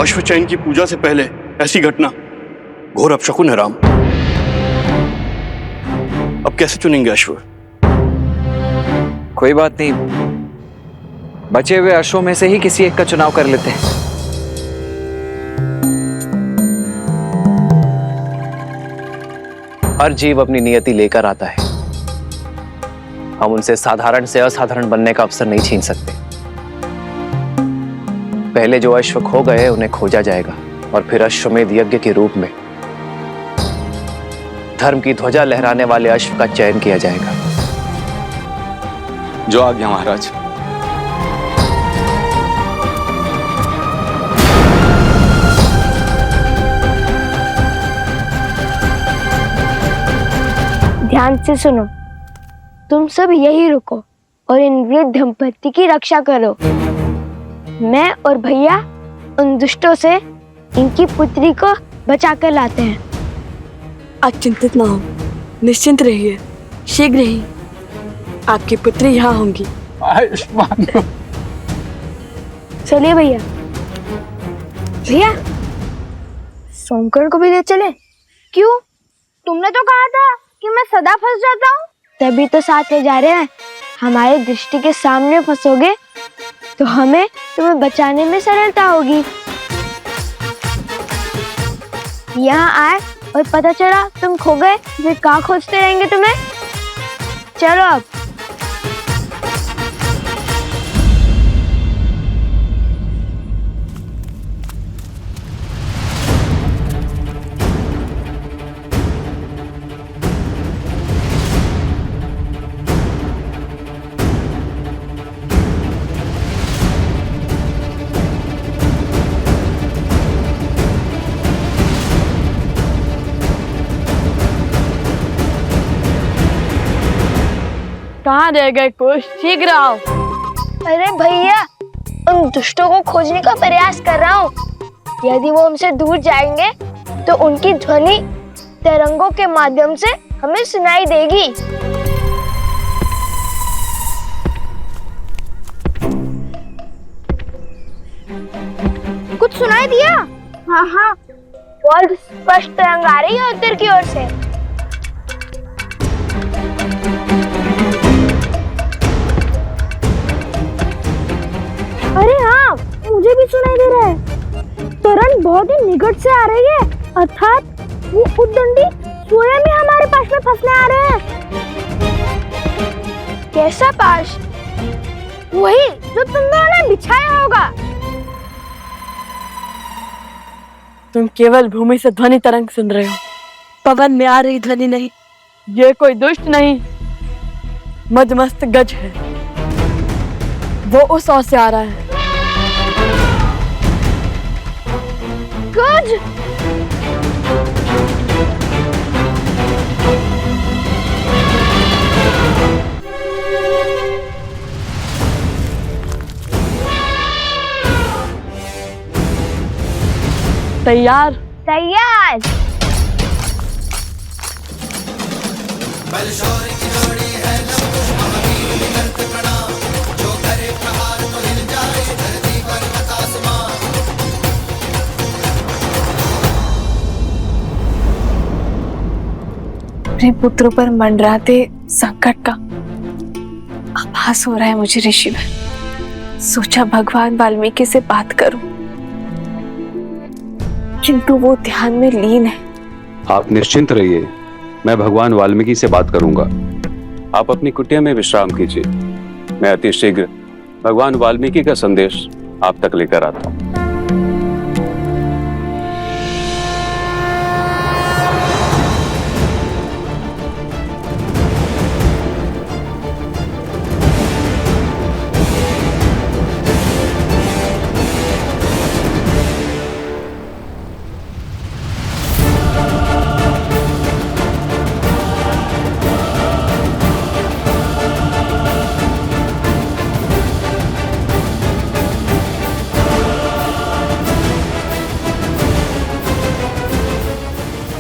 अश्वचैन की पूजा से पहले ऐसी घटना घोर अपशकुन है राम। अब कैसे चुनेंगे अश्व? कोई बात नहीं, बचे हुए अश्वों में से ही किसी एक का चुनाव कर लेते हैं। हर जीव अपनी नियति लेकर आता है। हम उनसे साधारण से असाधारण बनने का अवसर नहीं छीन सकते। पहले जो अश्व खो गए उन्हें खोजा जाएगा और फिर अश्वमेध यज्ञ के रूप में धर्म की ध्वजा लहराने वाले अश्व का चयन किया जाएगा। जो आज्ञा महाराज। ध्यान से सुनो, तुम सब यही रुको और इन वृद्ध दंपति की रक्षा करो। मैं और भैया उन दुष्टों से इनकी पुत्री को बचा कर लाते हैं। आप चिंतित ना हो, निश्चिंत रहिए, शीघ्र ही आपकी पुत्री यहाँ होंगी। आयुष्मान। चलिए भैया। भैया सोमकर को भी ले चले। क्यों? तुमने तो कहा था कि मैं सदा फंस जाता हूँ। तभी तो साथ ले जा रहे हैं। हमारी दृष्टि के सामने फंसोगे तो हमें तुम्हें बचाने में सरलता होगी। यहाँ आए और पता चला तुम खो गए, फिर कहाँ खोजते रहेंगे तुम्हें। चलो अब। कहाँ रह गए कुछ? शीघ्र आओ। अरे भैया, उन दुष्टों को खोजने का प्रयास कर रहा हूँ। यदि वो हमसे दूर जाएंगे तो उनकी ध्वनि तरंगों के माध्यम से हमें सुनाई देगी। कुछ सुनाई दिया? हाँ हाँ, बहुत स्पष्ट तरंग आ रही है उत्तर की ओर से। अरे हाँ, मुझे भी सुनाई दे रहा है। तरंग बहुत ही निकट से आ रही है, अर्थात वो उद्दंडी स्वयं ही हमारे पास में फंसने आ रहे हैं। कैसा पाश? वही जो तुम दोनों ने बिछाया होगा। तुम केवल भूमि से ध्वनि तरंग सुन रहे हो, पवन में आ रही ध्वनि नहीं। ये कोई दुष्ट नहीं, मदमस्त गज है। वो उस ओर से आ रहा है। गज? तैयार? तैयार। अपने पुत्रों पर मंडराते संकट का आभास हो रहा है मुझे ऋषिवर। सोचा भगवान वाल्मीकि से बात करूं, किंतु वो ध्यान में लीन है। आप निश्चिंत रहिए, मैं भगवान वाल्मीकि से बात करूंगा। आप अपनी कुटिया में विश्राम कीजिए। मैं अति शीघ्र भगवान वाल्मीकि का संदेश आप तक लेकर आता हूँ।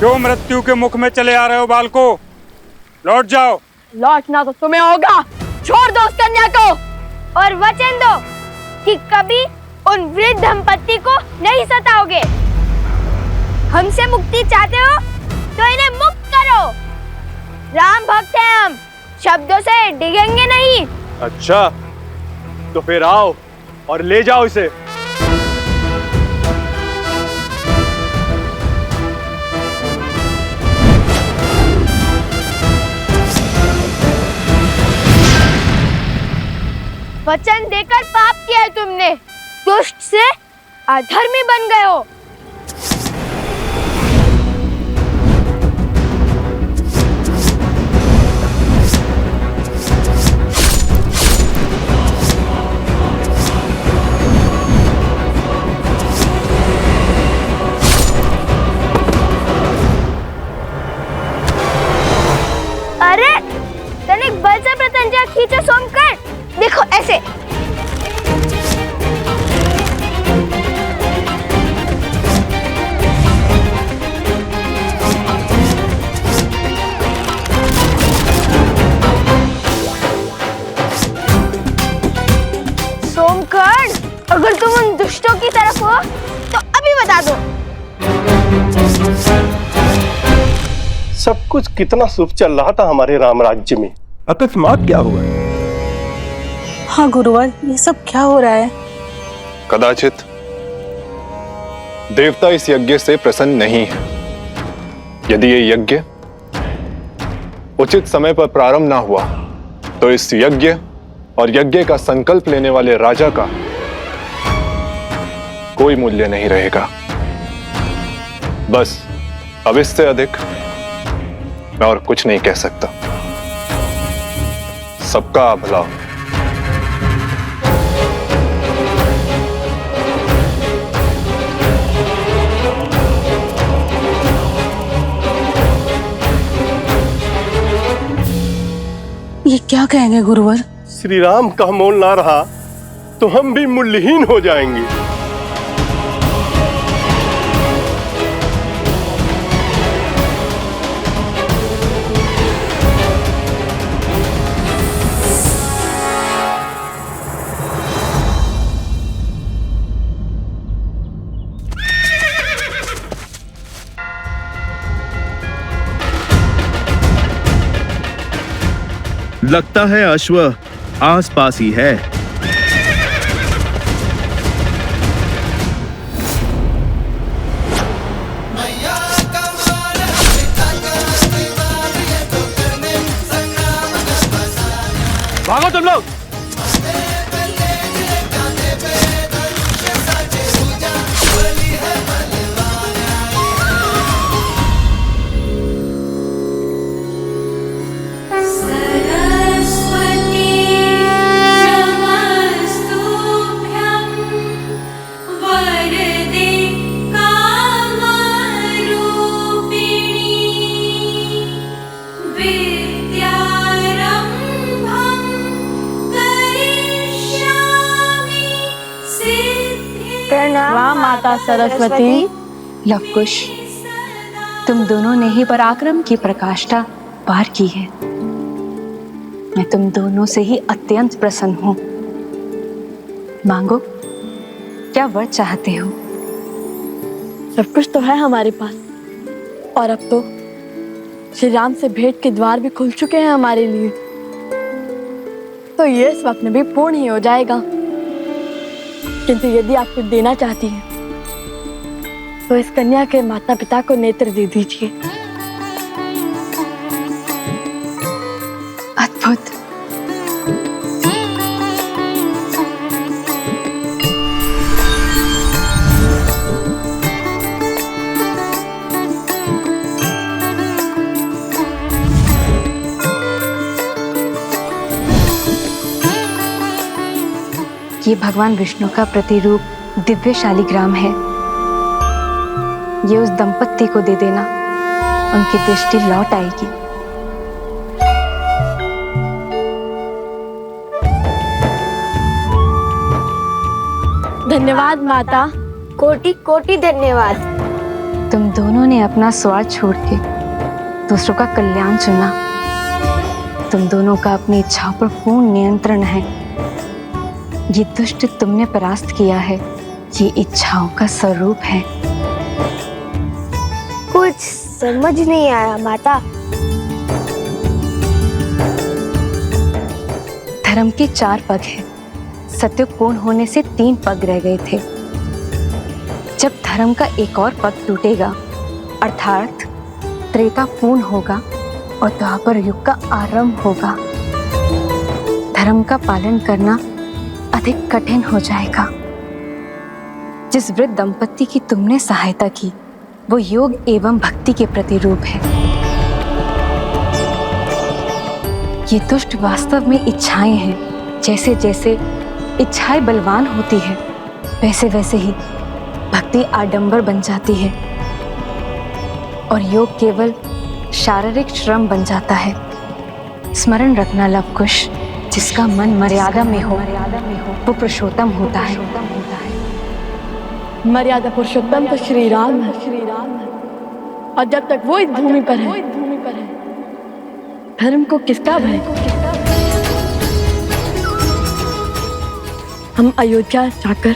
क्यों मृत्यु के मुख में चले आ रहे हो बालको? लौट जाओ। लौटना तो तुम्हें होगा। छोड़ दो उस कन्या को और वचन दो कि कभी उन वृद्ध दंपत्ति को नहीं सताओगे। हमसे मुक्ति चाहते हो तो इन्हें मुक्त करो। राम भक्त हैं हम, शब्दों से डिगेंगे नहीं। अच्छा, तो फिर आओ और ले जाओ इसे। वचन देकर पाप किया है तुमने, दुष्ट से अधर्मी बन गए हो। अरे तनिक बल से प्रत्यंचा खींचो सोमकर, देखो ऐसे। सोमकर्ण, अगर तुम उन दुष्टों की तरफ हो तो अभी बता दो। सब कुछ कितना शुभ चल रहा था हमारे राम राज्य में, अकस्मात क्या हुआ? हाँ गुरुवर, ये सब क्या हो रहा है? कदाचित देवता इस यज्ञ से प्रसन्न नहीं है। यदि ये यज्ञ उचित समय पर प्रारंभ ना हुआ तो इस यज्ञ और यज्ञ का संकल्प लेने वाले राजा का कोई मूल्य नहीं रहेगा। बस अब इससे अधिक मैं और कुछ नहीं कह सकता। सबका भला। ये क्या कहेंगे गुरुवर? श्री राम का मोल ना रहा तो हम भी मूल्यहीन हो जाएंगे। लगता है अश्व आसपास ही है। भागो तुम लोग। प्रणाम माता सरस्वती। लवकुश, तुम दोनों ने ही पराक्रम की प्रकाष्ठा पार की है। मैं तुम दोनों से ही अत्यंत प्रसन्न हूँ। मांगो, क्या वर चाहते हो? सब कुछ तो है हमारे पास, और अब तो श्री राम से भेंट के द्वार भी खुल चुके हैं हमारे लिए। तो ये स्वप्न भी पूर्ण ही हो जाएगा। किंतु यदि आप कुछ देना चाहती हैं तो इस कन्या के माता पिता को नेत्र दे दीजिए। अद्भुत। ये भगवान विष्णु का प्रतिरूप दिव्य शालिग्राम है। ये उस दंपत्ति को दे देना, उनकी दृष्टि लौट आएगी। धन्यवाद माता, कोटि कोटि धन्यवाद। तुम दोनों ने अपना स्वार्थ छोड़ के दूसरों का कल्याण चुना। तुम दोनों का अपनी इच्छाओं पर पूर्ण नियंत्रण है। ये दुष्ट तुमने परास्त किया है। ये इच्छाओं का स्वरूप है। कुछ समझ नहीं आया माता। धर्म के 4 पग हैं। सत्य पूर्ण होने से 3 पग रह गए थे। जब धर्म का एक और पग टूटेगा अर्थात त्रेता पूर्ण होगा और द्वापर युग का आरंभ होगा, धर्म का पालन करना अधिक कठिन हो जाएगा। जिस वृद्ध दंपति की तुमने सहायता की वो योग एवं भक्ति के प्रतिरूप है। ये दुष्ट वास्तव में इच्छाएं हैं। जैसे जैसे इच्छाएं बलवान होती है वैसे वैसे ही भक्ति आडंबर बन जाती है और योग केवल शारीरिक श्रम बन जाता है। स्मरण रखना लवकुश, जिसका मन मर्यादा में हो वो पुरुषोत्तम होता है। मर्यादा पुरुषोत्तम तो श्री राम है। और जब तक वो इस भूमि पर है धर्म को किसका भय? हम अयोध्या जाकर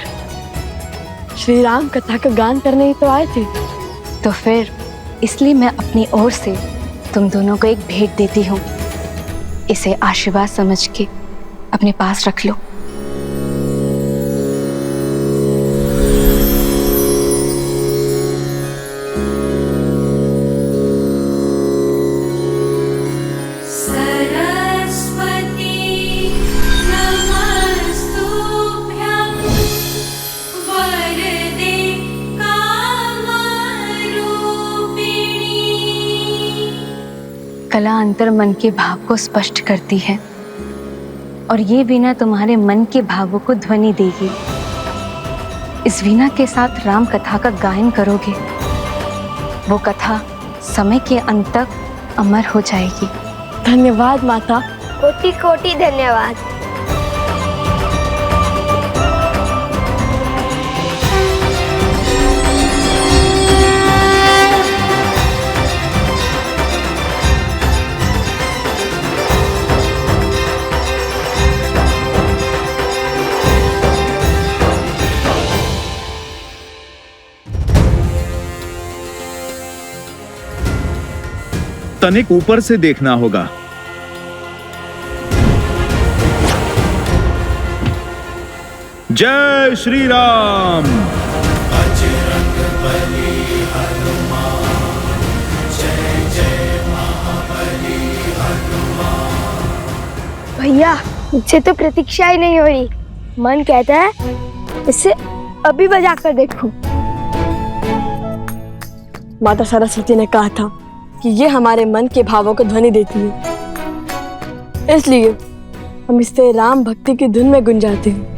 श्री राम कथा का गान करने ही तो आए थे। तो फिर इसलिए मैं अपनी ओर से तुम दोनों को एक भेंट देती हूँ। इसे आशीर्वाद समझ के अपने पास रख लो। कला अंतर मन के भाव को स्पष्ट करती है और ये वीणा तुम्हारे मन के भावों को ध्वनि देगी। इस वीणा के साथ राम कथा का गायन करोगे, वो कथा समय के अंत तक अमर हो जाएगी। धन्यवाद माता। कोटि कोटि धन्यवाद। तनिक ऊपर से देखना होगा। जय श्री राम। भैया मुझसे तो प्रतीक्षा ही नहीं हो रही। मन कहता है इसे अभी बजा कर देखूं। माता सरस्वती ने कहा था कि ये हमारे मन के भावों को ध्वनि देती है, इसलिए हम इससे राम भक्ति की धुन में गुंजाते हैं।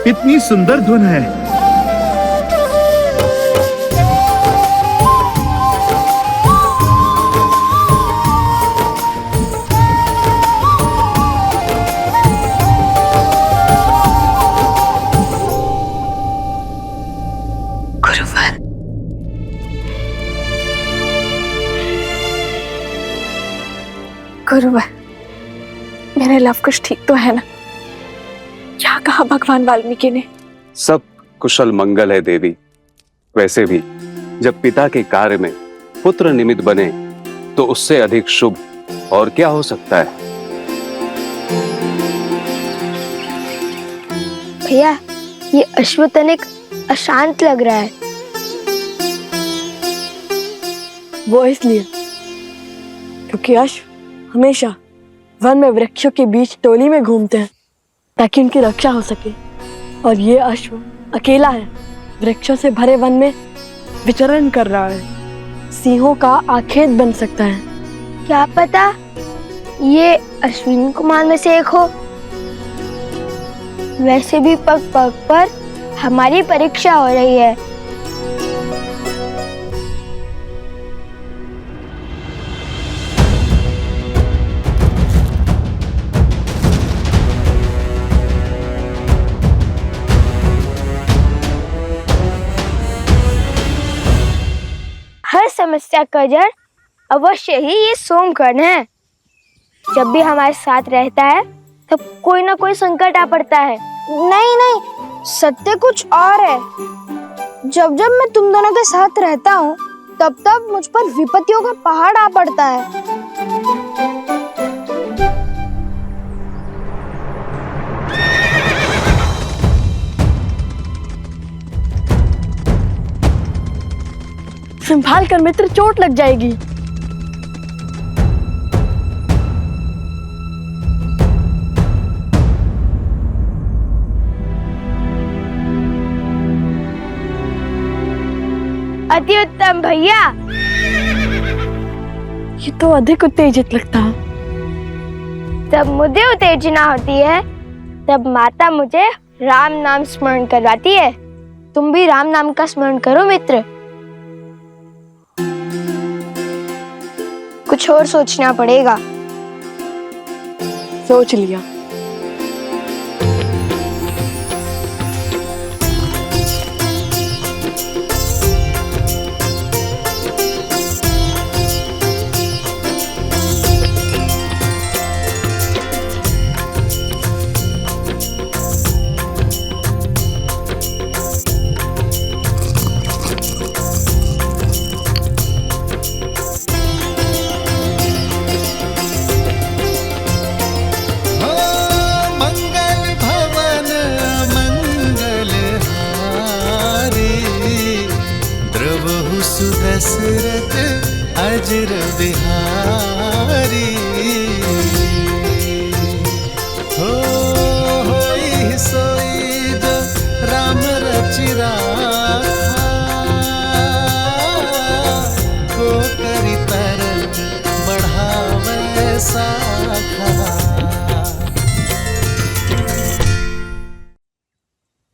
इतनी सुंदर धुन है। गुरुवर, गुरुवर, मेरे लवकुश ठीक तो है ना? क्या कहा भगवान वाल्मीकि ने? सब कुशल मंगल है देवी। वैसे भी जब पिता के कार्य में पुत्र निमित्त बने तो उससे अधिक शुभ और क्या हो सकता है। भैया, ये अश्व तनिक अशांत लग रहा है। वो इसलिए क्योंकि अश्व हमेशा वन में वृक्षों के बीच टोली में घूमते हैं ताकि उनकी रक्षा हो सके, और ये अश्व अकेला है, वृक्षों से भरे वन में विचरण कर रहा है। सिंहों का आखेट बन सकता है। क्या पता ये अश्विन कुमार में से एक हो। वैसे भी पग पग पर हमारी परीक्षा हो रही है। हर समस्या का जड़ अवश्य ही ये सोमकर्ण है। जब भी हमारे साथ रहता है तब कोई ना कोई संकट आ पड़ता है। नहीं नहीं, सत्य कुछ और है। जब जब मैं तुम दोनों के साथ रहता हूँ तब तब मुझ पर विपत्तियों का पहाड़ आ पड़ता है। संभाल कर मित्र, चोट लग जाएगी। अति उत्तम भैया। ये तो अधिक उत्तेजित लगता है। जब मुझे उत्तेजना होती है तब माता मुझे राम नाम स्मरण करवाती है। तुम भी राम नाम का स्मरण करो मित्र। कुछ और सोचना पड़ेगा। सोच लिया। दशरथ अजर बिहारी होई सोई जो राम रचि राखा को करी तरन बढ़ावे साखा।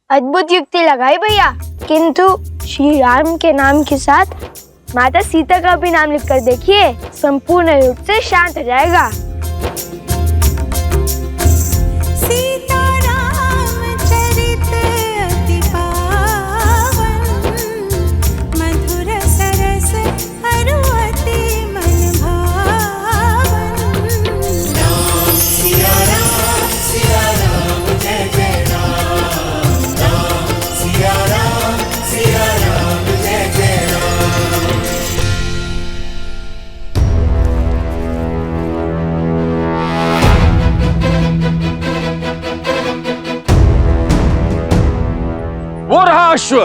अद्भुत युक्ति लगाई भैया, किंतु श्री राम के नाम के साथ माता सीता का भी नाम लिखकर देखिए, संपूर्ण रूप से शांत हो जाएगा। वो रहा अश्व।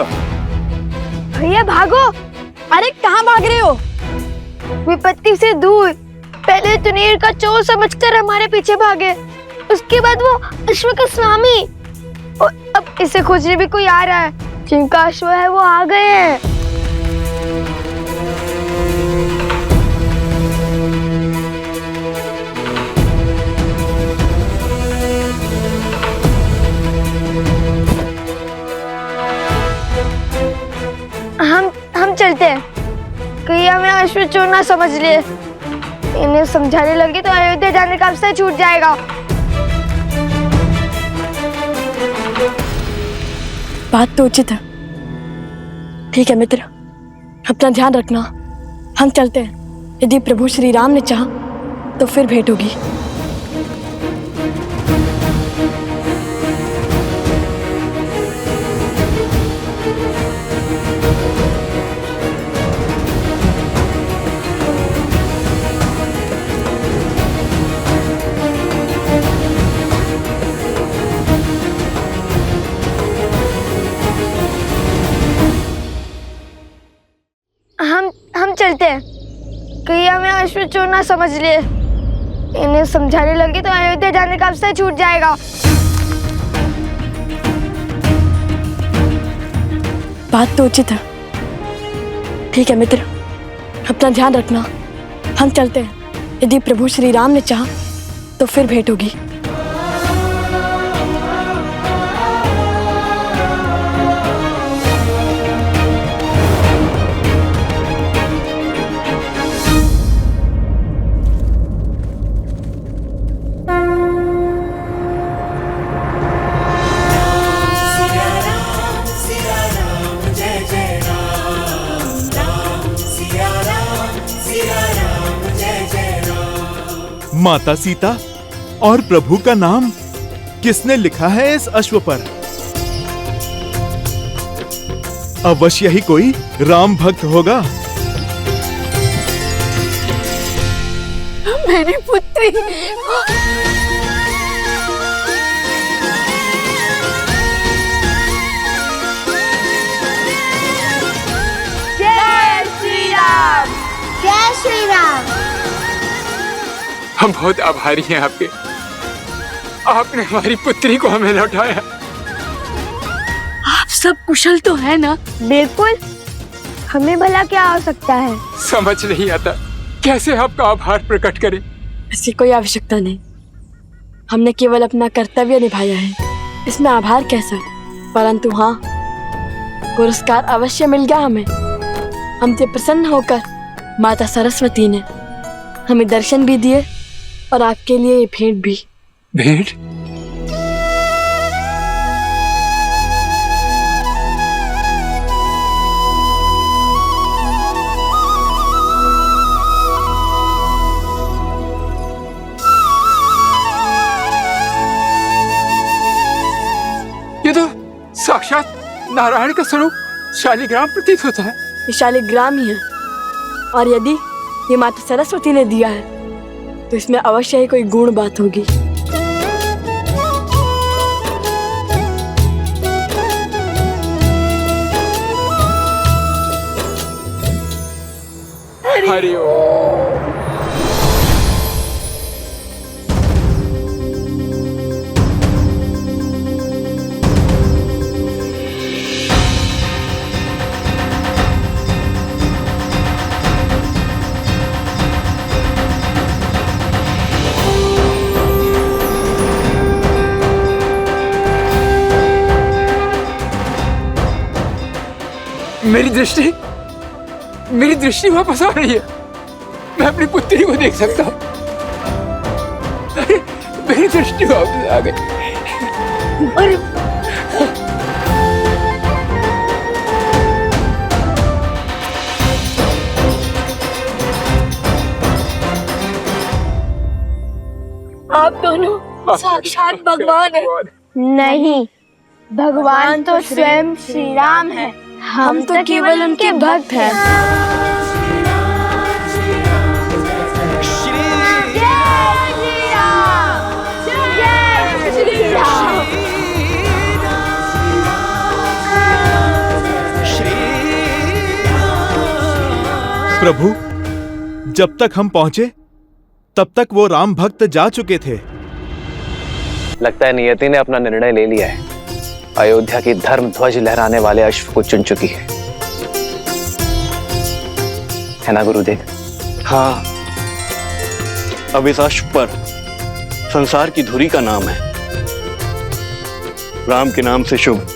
भैया भागो। अरे कहाँ भाग रहे हो? विपत्ति से दूर। पहले तुनीर का चोर समझकर हमारे पीछे भागे, उसके बाद वो अश्व का स्वामी, और अब इसे खोजने भी कोई आ रहा है। जिनका अश्व है वो आ गए हैं। हम चलते हैं, कहीं हमें अश्व चोर ना समझ लिए। इन्हें समझाने लगे तो अयोध्या जाने का अवसर छूट जाएगा। बात तो उचित है। ठीक है मित्र, अपना ध्यान रखना। हम चलते हैं। यदि प्रभु श्री राम ने चाहा तो फिर भेंट होगी। हम चलते हैं। कहीं हमें अश्व चोर ना समझ लिए। इन्हें समझाने लगे तो अयोध्या जाने का अवसर छूट जाएगा। बात तो उचित है। ठीक है मित्र, अपना ध्यान रखना। हम चलते हैं। यदि प्रभु श्री राम ने चाहा तो फिर भेंट होगी। माता सीता और प्रभु का नाम किसने लिखा है इस अश्व पर? अवश्य ही कोई राम भक्त होगा। मेरी पुत्री। जय श्री राम। जय श्री राम। हम बहुत आभारी हैं आपके। आपने हमारी पुत्री को हमें लौटाया। आप सब कुशल तो है ना? बिल्कुल। हमें भला क्या हो सकता है? समझ नहीं आता कैसे आपका आभार प्रकट करें। इसकी कोई आवश्यकता नहीं। हमने केवल अपना कर्तव्य निभाया है, इसमें आभार कैसा? परंतु हाँ, पुरस्कार अवश्य मिल गया हमें। हमसे प्रसन्न होकर माता सरस्वती ने हमें दर्शन भी दिए और आपके लिए ये भेंट भी। भेंट? ये तो साक्षात नारायण का स्वरूप शालिग्राम प्रतीत होता है। ये शालिग्राम ही है, और यदि ये माता सरस्वती ने दिया है तो इसमें अवश्य ही कोई गुण बात होगी। हरि ओम। मेरी दृष्टि वापस आ रही है। मैं अपनी पुत्री को देख सकता हूँ। मेरी दृष्टि वापस आ गई। अरे आप दोनों साक्षात भगवान हैं। नहीं, भगवान तो स्वयं श्री राम है। हम तो केवल उनके भक्त हैं। प्रभु, जब तक हम पहुंचे तब तक वो राम भक्त जा चुके थे। लगता है नियति ने अपना निर्णय ले लिया है। अयोध्या की धर्म ध्वज लहराने वाले अश्व को चुन चुकी है ना गुरुदेव? हाँ, अब इस अश्व पर संसार की धुरी का नाम है। राम के नाम से शुभ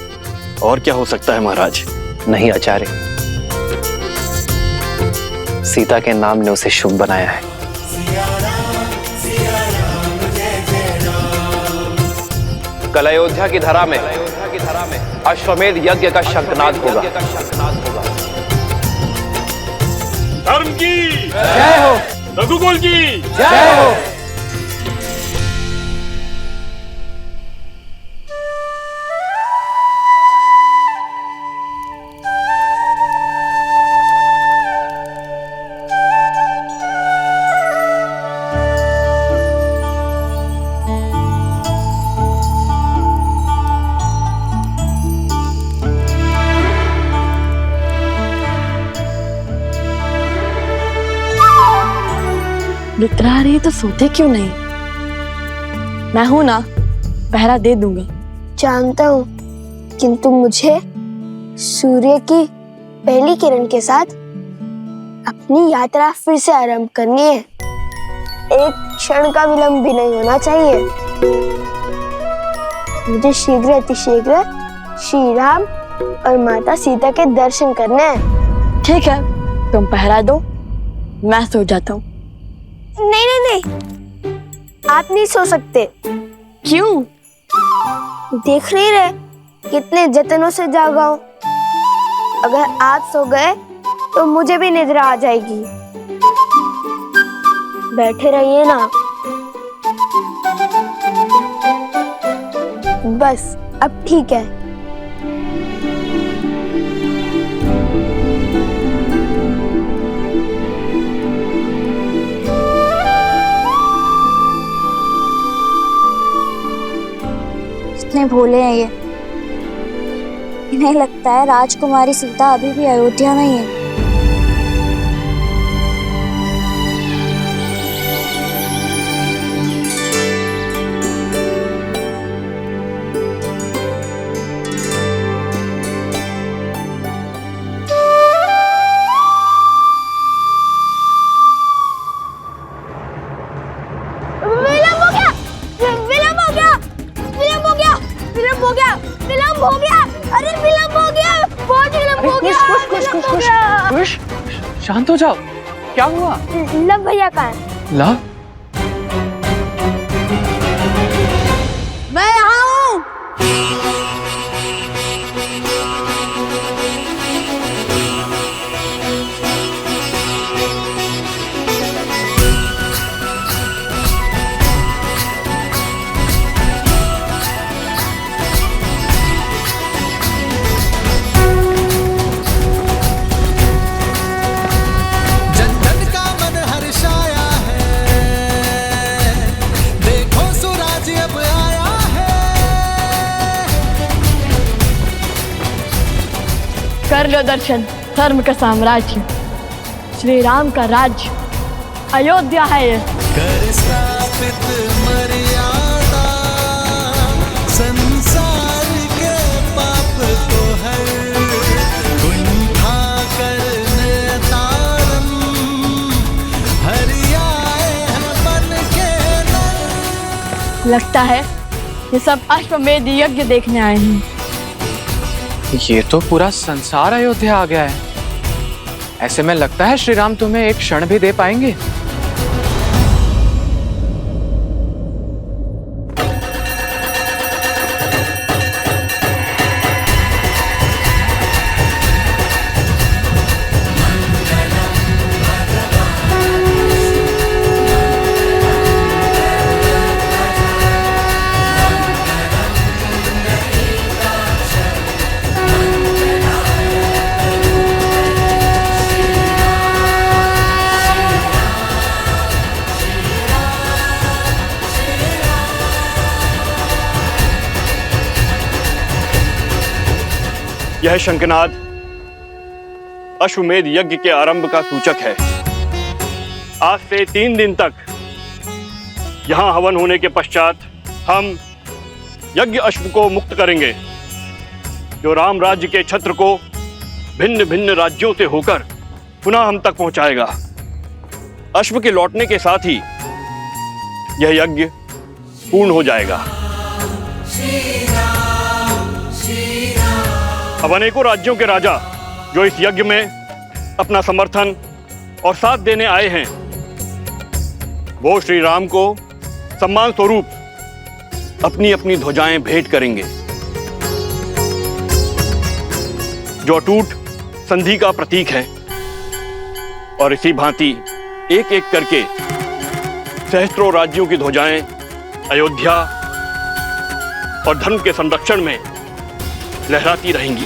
और क्या हो सकता है महाराज? नहीं आचार्य, सीता के नाम ने उसे शुभ बनाया है। कल अयोध्या की धरा में अश्वमेध यज्ञ का शंखनाद होगा। धर्म की जय हो, रघुकुल की जय हो। निद्रा आ रही है तो सोते क्यों नहीं? मैं हूं ना, पहरा दे दूंगा। जानता हूँ, किंतु मुझे सूर्य की पहली किरण के साथ अपनी यात्रा फिर से आरंभ करनी है। एक क्षण का विलंब भी नहीं होना चाहिए। मुझे शीघ्र अतिशीघ्र श्री राम और माता सीता के दर्शन करने हैं। ठीक है, तुम पहरा दो, मैं सो जाता हूँ। नहीं नहीं नहीं, आप नहीं सो सकते। क्यों? देख नहीं रहे कितने जतनों से जागा हूं। अगर आप सो गए तो मुझे भी निद्रा आ जाएगी। बैठे रहिए ना। बस अब ठीक है। कितने भोले हैं ये। इन्हें लगता है राजकुमारी सीता अभी भी अयोध्या में ही है। शांत हो जाओ, क्या हुआ? लव भैया कहाँ है? लव? मैं यहाँ हूँ। कर लो दर्शन, धर्म का साम्राज्य, श्री राम का राज्य, अयोध्या है ये। कर स्थापित मर्यादा, संसार के पाप को हर कुंठा करने तारम, हरियाए हैं बन के नर। लगता है ये सब अश्वमेध यज्ञ देखने आए हैं। ये तो पूरा संसार अयोध्या आ गया है। ऐसे में लगता है श्री राम तुम्हें एक क्षण भी दे पाएंगे। यह शंखनाद अश्वमेध यज्ञ के आरंभ का सूचक है। आज से 3 दिन तक यहां हवन होने के पश्चात हम यज्ञ अश्व को मुक्त करेंगे, जो राम राज्य के छत्र को भिन्न भिन्न राज्यों से होकर पुनः हम तक पहुंचाएगा। अश्व के लौटने के साथ ही यह यज्ञ पूर्ण हो जाएगा। अब अनेकों राज्यों के राजा जो इस यज्ञ में अपना समर्थन और साथ देने आए हैं, वो श्री राम को सम्मान स्वरूप अपनी अपनी ध्वजाएं भेंट करेंगे, जो अटूट संधि का प्रतीक है। और इसी भांति एक एक करके सहस्त्रों राज्यों की ध्वजाएं अयोध्या और धर्म के संरक्षण में लहराती रहेंगी।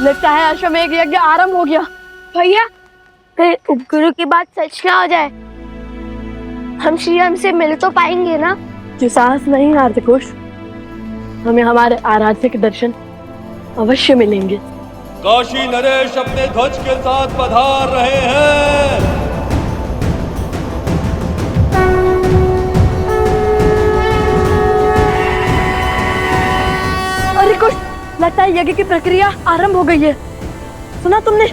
लगता है अश्वमेध यज्ञ आरंभ हो गया। भैया, कहीं उपगुरु की बात सच ना हो जाए। हम श्री राम से मिल तो पाएंगे ना? कि साहस नहीं हारते कुश, हमें हमारे आराध्य के दर्शन अवश्य मिलेंगे। काशी नरेश अपने ध्वज के साथ पधार रहे हैं। अरे कुश, लगता है यज्ञ की प्रक्रिया आरंभ हो गई है। सुना तुमने?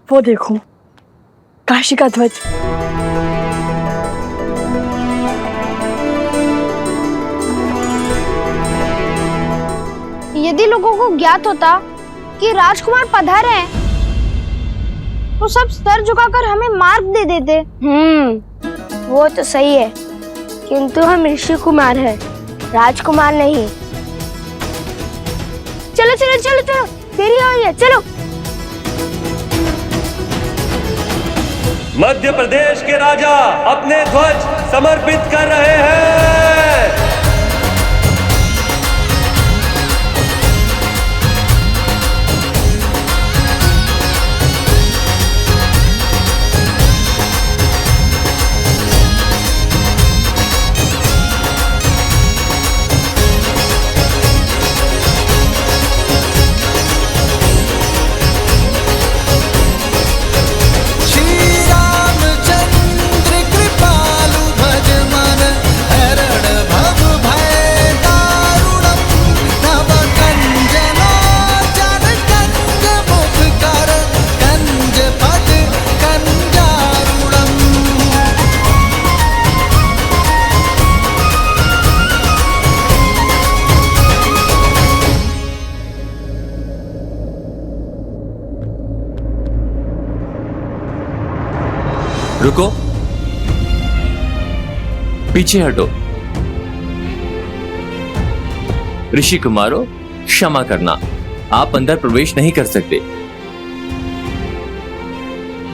वो देखो, काशी का ध्वज। यदि लोगों को ज्ञात होता कि राजकुमार पधारे हैं, तो सब सर झुकाकर हमें मार्ग दे देते। वो तो सही है, किंतु हम ऋषि कुमार हैं, राजकुमार नहीं। चलो चलो चलो चलो, देरी हो रही है, चलो। मध्य प्रदेश के राजा अपने ध्वज समर्पित कर रहे हैं। रुको, पीछे हटो। ऋषि कुमारों, क्षमा करना, आप अंदर प्रवेश नहीं कर सकते।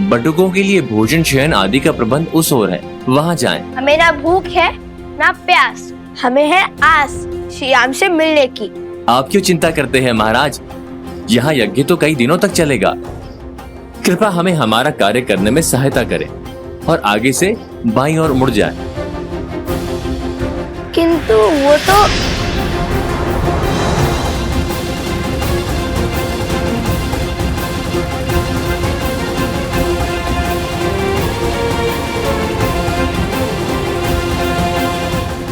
बटुकों के लिए भोजन शयन आदि का प्रबंध उस ओर है, वहां जाएं। हमें ना भूख है ना प्यास, हमें है आस श्री राम से मिलने की। आप क्यों चिंता करते हैं महाराज? यहाँ यज्ञ तो कई दिनों तक चलेगा। कृपया हमें हमारा कार्य करने में सहायता करें और आगे से बाईं ओर मुड़ जाए। किंतु वो तो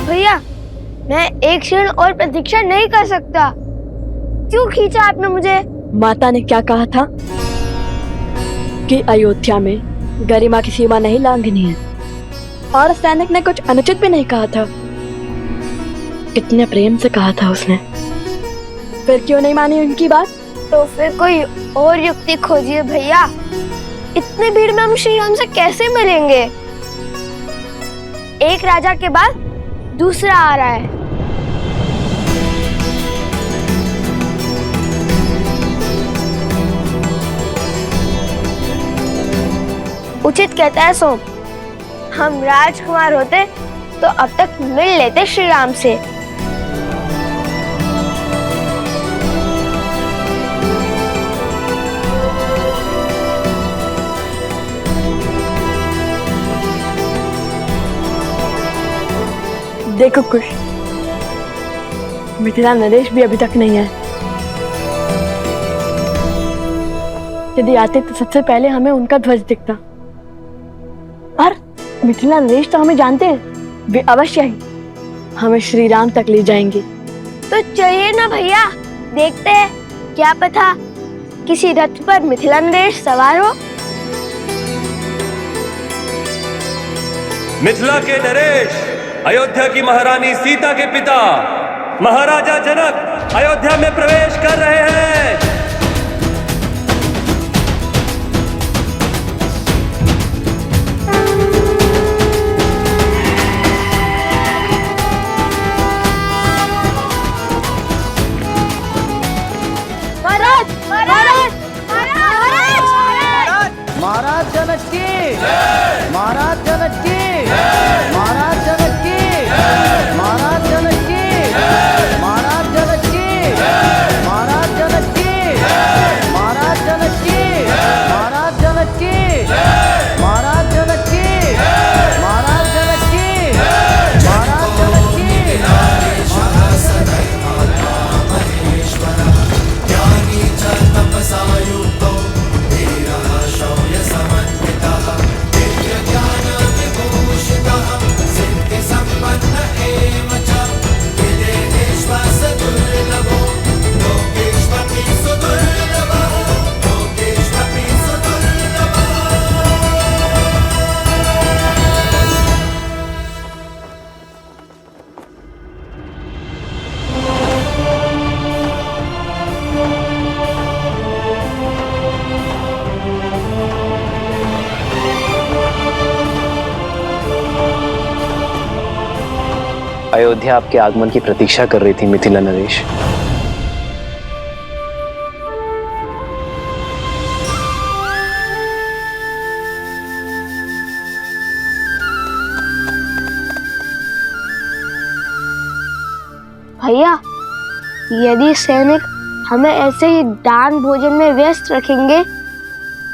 भैया, मैं एक क्षण और प्रतीक्षा नहीं कर सकता। क्यों खींचा आपने मुझे? माता ने क्या कहा था कि अयोध्या में गरिमा की सीमा नहीं लांघनी है, और सैनिक ने कुछ अनुचित भी नहीं कहा था। कितने प्रेम से कहा था उसने। फिर क्यों नहीं मानी उनकी बात? तो फिर कोई और युक्ति खोजिए भैया। इतनी भीड़ में हम श्री राम से कैसे मिलेंगे? एक राजा के बाद दूसरा आ रहा है। उचित कहता है सोम, हम राजकुमार होते तो अब तक मिल लेते श्री राम से। देखो कुश, मिथिला नरेश भी अभी तक नहीं है। यदि आते तो सबसे पहले हमें उनका ध्वज दिखता। और मिथिला नरेश तो हमें जानते हैं, वे अवश्य ही हमें श्री राम तक ले जाएंगे। तो चलिए ना भैया, देखते हैं, क्या पता किसी रथ पर मिथिला नरेश सवार हो। मिथिला के नरेश, अयोध्या की महारानी सीता के पिता महाराजा जनक अयोध्या में प्रवेश कर रहे हैं। महाराज जनक की, महाराज जनक की, महाराज जनक की, महाराज जनक की, महाराज जनक की, महाराज जनक की, महाराज जनक की, महाराज जनक की, महाराज जनक की, महाराज जनक की, महाराज जनक की। अयोध्या आपके आगमन की प्रतीक्षा कर रही थी मिथिला नरेश। भैया, यदि सैनिक हमें ऐसे ही दान भोजन में व्यस्त रखेंगे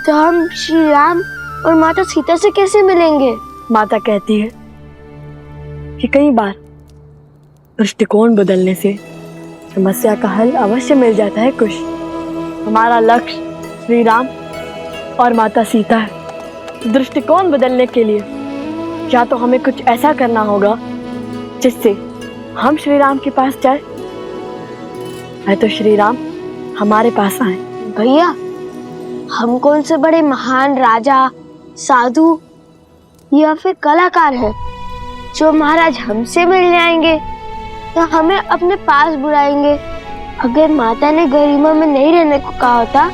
तो हम श्री राम और माता सीता से कैसे मिलेंगे? माता कहती है कि कई बार दृष्टिकोण बदलने से समस्या का हल अवश्य मिल जाता है। कुश, हमारा लक्ष्य श्री राम और माता सीता है। दृष्टिकोण बदलने के लिए या तो हमें कुछ ऐसा करना होगा जिससे हम श्री राम के पास जाए, या तो श्री राम हमारे पास आए। भैया, हम कौन से बड़े महान राजा, साधु या फिर कलाकार हैं जो महाराज हमसे मिलने आएंगे या हमें अपने पास बुलाएंगे? अगर माता ने गरिमा में नहीं रहने को कहा होता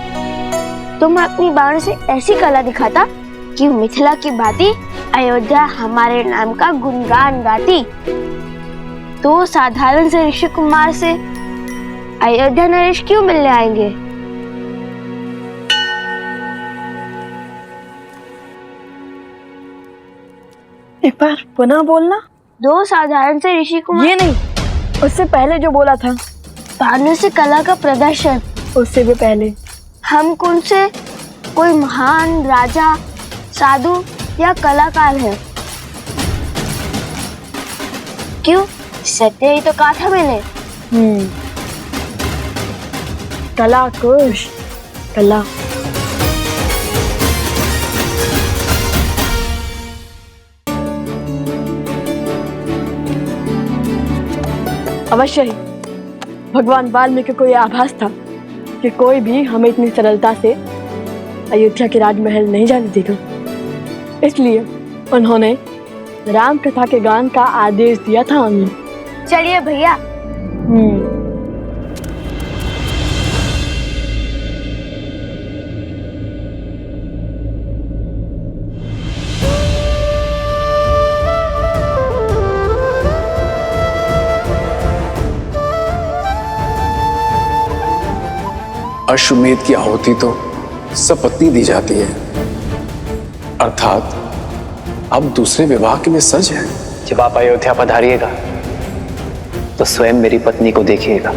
तो मैं अपनी बाण से ऐसी कला दिखाता कि मिथिला की भांति अयोध्या हमारे नाम का गुणगान गाती। तो साधारण से ऋषि कुमार से अयोध्या नरेश क्यों मिलने आएंगे? एक बार पुनः बोलना। दो साधारण से ऋषि कुमार? ये नहीं, उससे पहले जो बोला था। भानु से कला का प्रदर्शन? उससे भी पहले। हम कौन से कोई महान राजा, साधु या कलाकार है? क्यों? सत्य ही तो कहा था मैंने। कला कुश, कला। अवश्य ही भगवान वाल्मीकि को यह आभास था कि कोई भी हमें इतनी सरलता से अयोध्या के राजमहल नहीं जाने देगा। इसलिए उन्होंने राम कथा के गान का आदेश दिया था हमें। चलिए भैया। अश्वमेध की आहुति तो सपत्नी दी जाती है, अर्थात अब दूसरे विवाह के लिए सज है। जब आप अयोध्या पधारिएगा तो स्वयं मेरी पत्नी को देखिएगा।